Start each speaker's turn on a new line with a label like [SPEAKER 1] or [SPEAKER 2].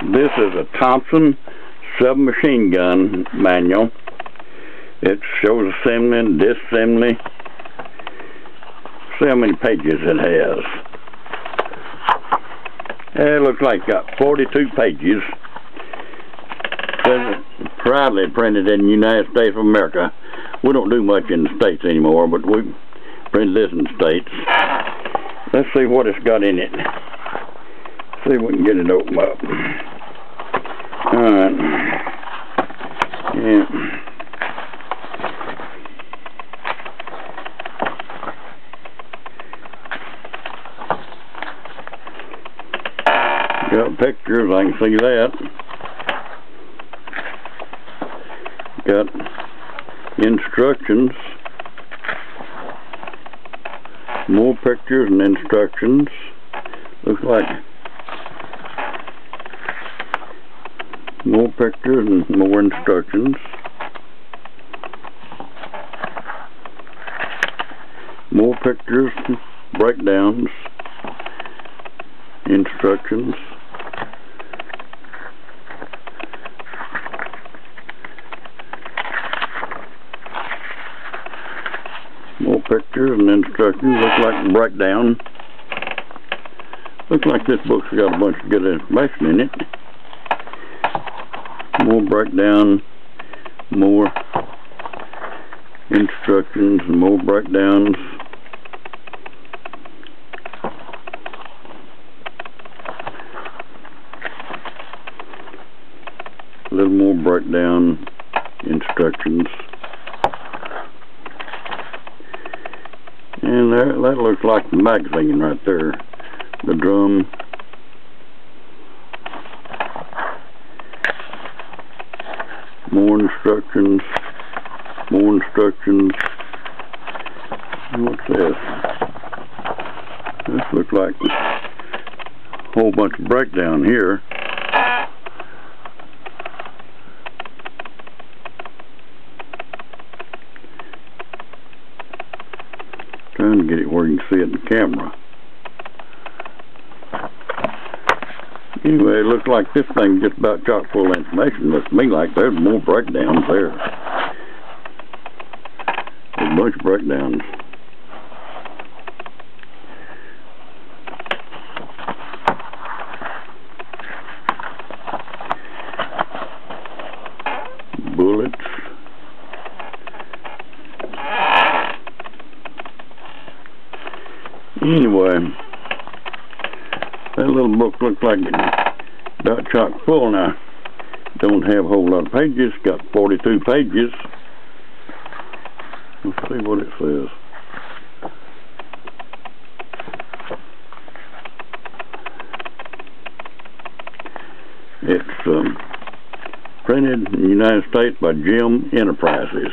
[SPEAKER 1] This is a Thompson submachine gun manual. It shows assembly and disassembly. See how many pages it has. It looks like it's got 42 pages. Says it's proudly printed in the United States of America. We don't do much in the States anymore, but we print this in the States. Let's see what it's got in it. See if we can get it open up. Alright. Yeah. Got pictures, I can see that. Got instructions. More pictures and instructions. Looks like more pictures and more instructions. More pictures, breakdowns, instructions. More pictures and instructions. Looks like a breakdown. Looks like this book's got a bunch of good information in it. More breakdown, more instructions, and more breakdowns. A little more breakdown, instructions. And there, that looks like the magazine right there. The drum. More instructions. More instructions. What's this? This looks like a whole bunch of breakdown here. Trying to get it where you can see it in the camera. Anyway, it looks like this thing just about chock full of information. Looks to me like there's more breakdowns there. There's a bunch of breakdowns. Bullets. Anyway, that little book looks like it's about chock full now. Don't have a whole lot of pages. Got 42 pages. Let's see what it says. It's printed in the United States by Jim Enterprises.